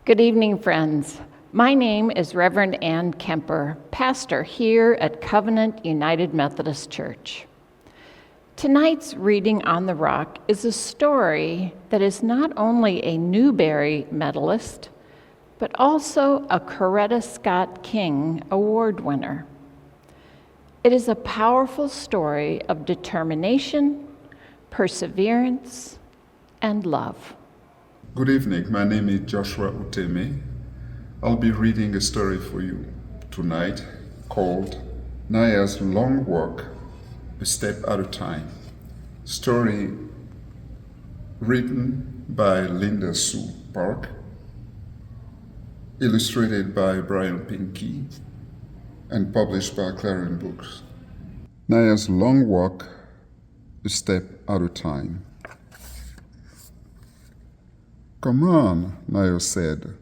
Good evening, friends. My name is Reverend Ann Kemper, pastor here at Covenant United Methodist Church. Tonight's reading on the Rock is a story that is not only a Newbery medalist, but also a Coretta Scott King Award winner. It is a powerful story of determination, perseverance, and love. Good evening. My name is Joshua Oteme. I'll be reading a story for you tonight called Naya's Long Walk, A Step at a Time. Story written by Linda Sue Park, illustrated by Brian Pinky, and published by Clarion Books. Naya's Long Walk, A Step at a Time. "Come on," Naya said.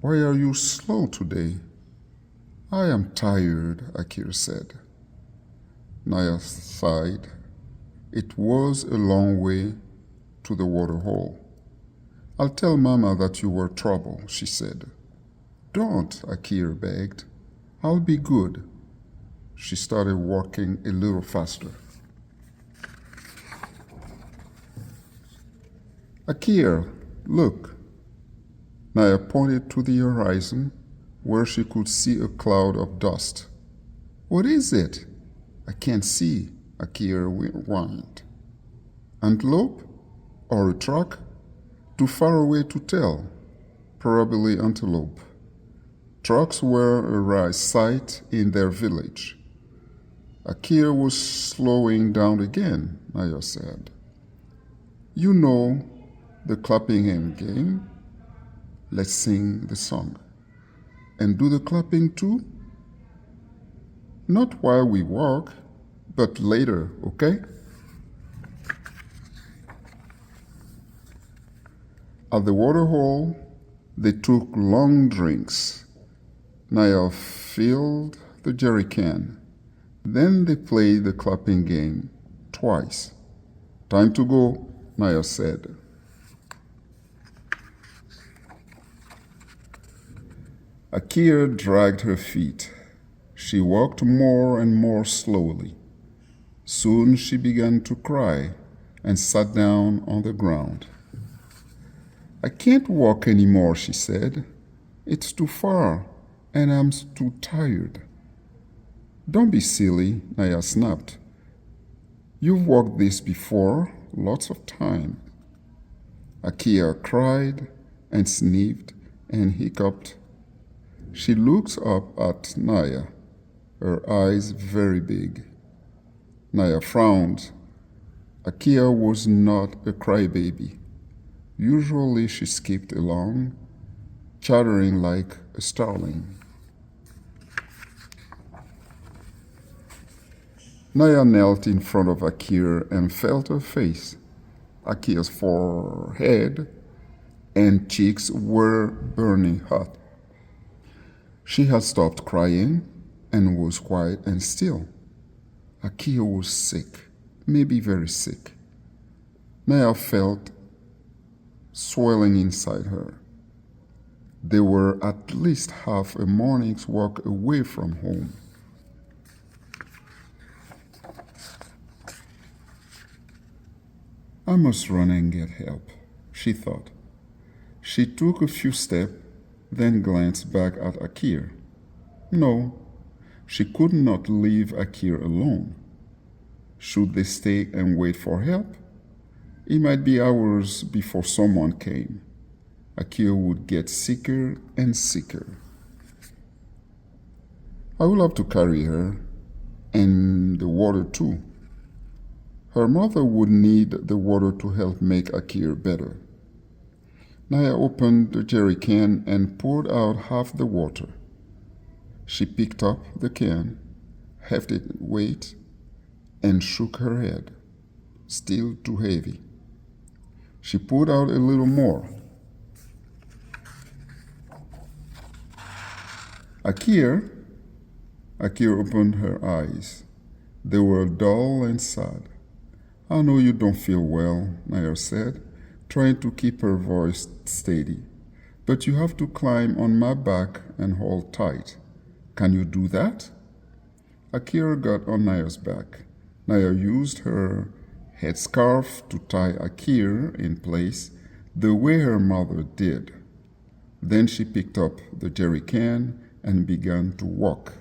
"Why are you slow today?" "I am tired," Akira said. Naya sighed. It was a long way to the water hole. "I'll tell Mama that you were trouble," she said. "Don't," Akira begged. "I'll be good." She started walking a little faster. "Akira, look." Naya pointed to the horizon where she could see a cloud of dust. "What is it?" "I can't see," Akira whined. "Antelope? Or a truck?" "Too far away to tell. Probably antelope." Trucks were a rare sight in their village. Akira was slowing down again, Naya said. "You know the clapping hand game? Let's sing the song. And do the clapping too? Not while we walk, but later, okay?" At the water hole, they took long drinks. Naya filled the jerry can. Then they played the clapping game twice. "Time to go," Naya said. Akira dragged her feet. She walked more and more slowly. Soon she began to cry and sat down on the ground. "I can't walk anymore," she said. "It's too far, and I'm too tired." "Don't be silly," Naya snapped. "You've walked this before, lots of time." Akira cried and sniffed and hiccuped. She looked up at Naya, her eyes very big. Naya frowned. Akira was not a crybaby. Usually she skipped along, chattering like a starling. Naya knelt in front of Akira and felt her face. Akira's forehead and cheeks were burning hot. She had stopped crying and was quiet and still. Akira was sick, maybe very sick. Naya felt swelling inside her. They were at least half a morning's walk away from home. "I must run and get help," she thought. She took a few steps, then glanced back at Akira. No, she could not leave Akira alone. Should they stay and wait for help? It might be hours before someone came. Akira would get sicker and sicker. I will have to carry her, and the water too. Her mother would need the water to help make Akira better. Naya opened the jerry can and poured out half the water. She picked up the can, hefted its weight, and shook her head. Still too heavy. She poured out a little more. "Akira?" Akira opened her eyes. They were dull and sad. "I know you don't feel well," Naya said, trying to keep her voice steady. but you have to climb on my back and hold tight. Can you do that? Akira got on Naya's back. Naya used her headscarf to tie Akira in place the way her mother did. Then she picked up the jerry can and began to walk.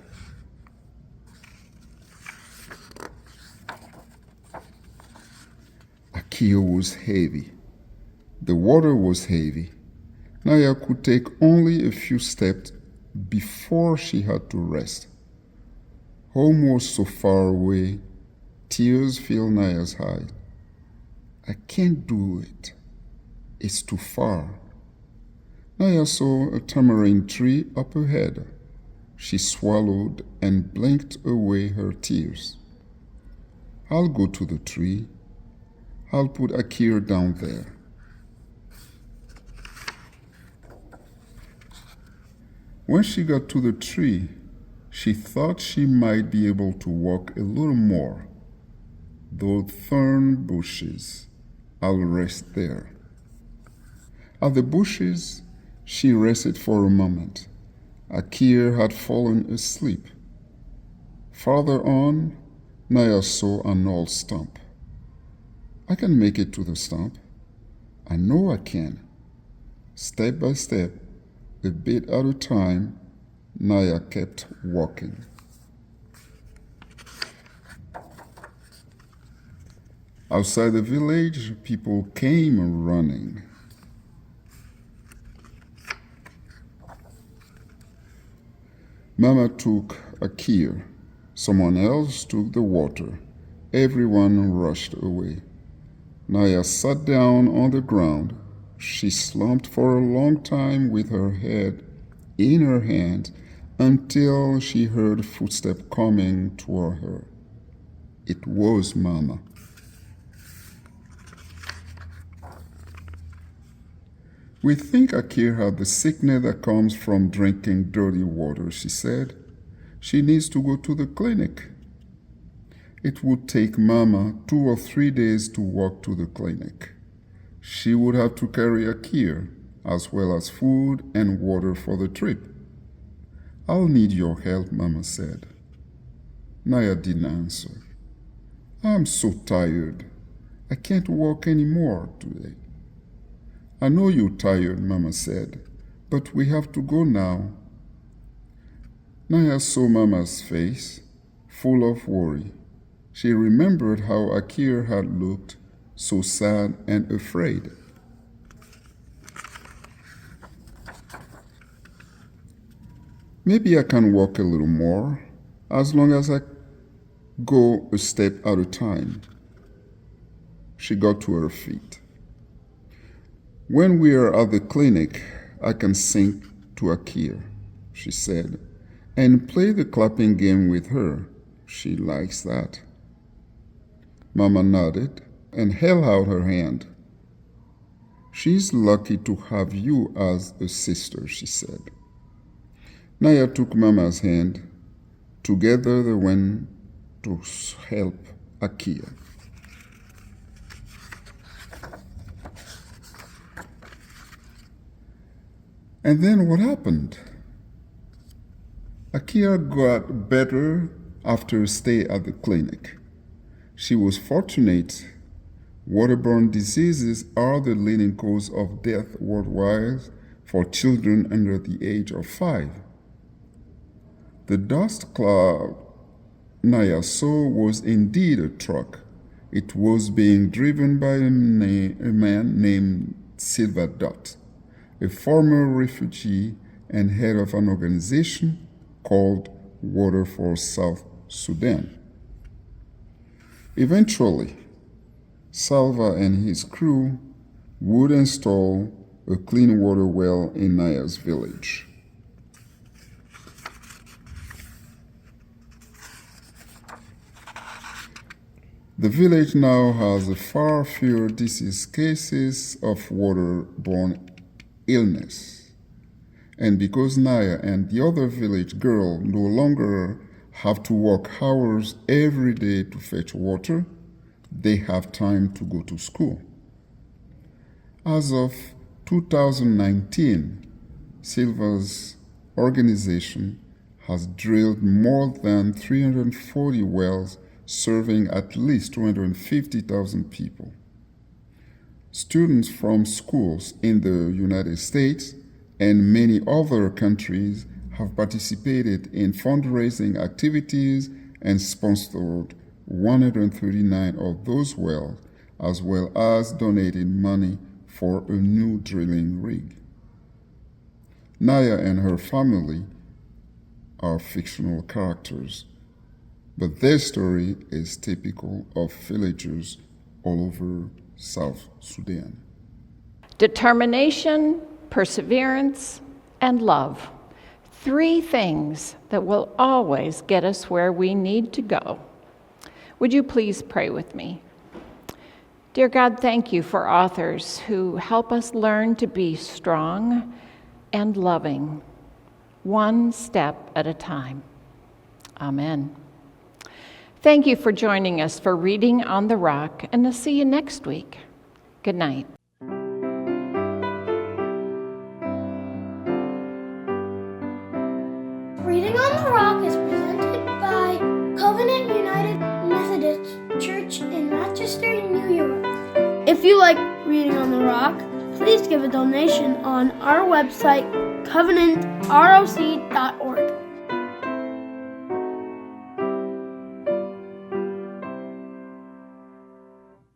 Akira was heavy. The water was heavy. Naya could take only a few steps before she had to rest. Home was so far away, tears filled Naya's eyes. I can't do it. It's too far. Naya saw a tamarind tree up ahead. She swallowed and blinked away her tears. I'll go to the tree. I'll put Akira down there. When she got to the tree, she thought she might be able to walk a little more. Those thorn bushes, I'll rest there. At the bushes, she rested for a moment. Akira had fallen asleep. Farther on, Naya saw an old stump. I can make it to the stump. I know I can. Step by step, a bit at a time, Naya kept walking. Outside the village, people came running. Mama took Akira. Someone else took the water. Everyone rushed away. Naya sat down on the ground. She slumped for a long time with her head in her hand until she heard footsteps coming toward her. It was Mama. We think Akira had the sickness that comes from drinking dirty water, she said. She needs to go to the clinic. It would take Mama 2 or 3 days to walk to the clinic. She would have to carry Akira, as well as food and water for the trip. I'll need your help, Mama said. Naya didn't answer. I'm so tired. I can't walk anymore today. I know you're tired, Mama said, but we have to go now. Naya saw Mama's face, full of worry. She remembered how Akira had looked, so sad and afraid. Maybe I can walk a little more, as long as I go a step at a time. She got to her feet. When we are at the clinic, I can sing to Akira, she said, and play the clapping game with her. She likes that. Mama nodded and held out her hand. She's lucky to have you as a sister, she said. Naya took Mama's hand. Together they went to help Akira. And then what happened? Akira got better after a stay at the clinic. She was fortunate. Waterborne diseases are the leading cause of death worldwide for children under the age of 5. The dust cloud Naya saw was indeed a truck. It was being driven by a man named Silver Dot, a former refugee and head of an organization called Water for South Sudan. Eventually, Salva and his crew would install a clean water well in Naya's village. The village now has far fewer disease cases of waterborne illness. And because Naya and the other village girl no longer have to walk hours every day to fetch water, they have time to go to school. As of 2019, Silva's organization has drilled more than 340 wells serving at least 250,000 people. Students from schools in the United States and many other countries have participated in fundraising activities and sponsored 139 of those wells, as well as donated money for a new drilling rig. Naya and her family are fictional characters, but their story is typical of villagers all over South Sudan. Determination, perseverance, and love. 3 things that will always get us where we need to go. Would you please pray with me? Dear God, thank you for authors who help us learn to be strong and loving, one step at a time. Amen. Thank you for joining us for Reading on the Rock, and I'll see you next week. Good night. Reading on the Rock is presented by Covenant United Methodist Church in Rochester, New York. If you like Reading on the Rock, please give a donation on our website, covenantroc.org.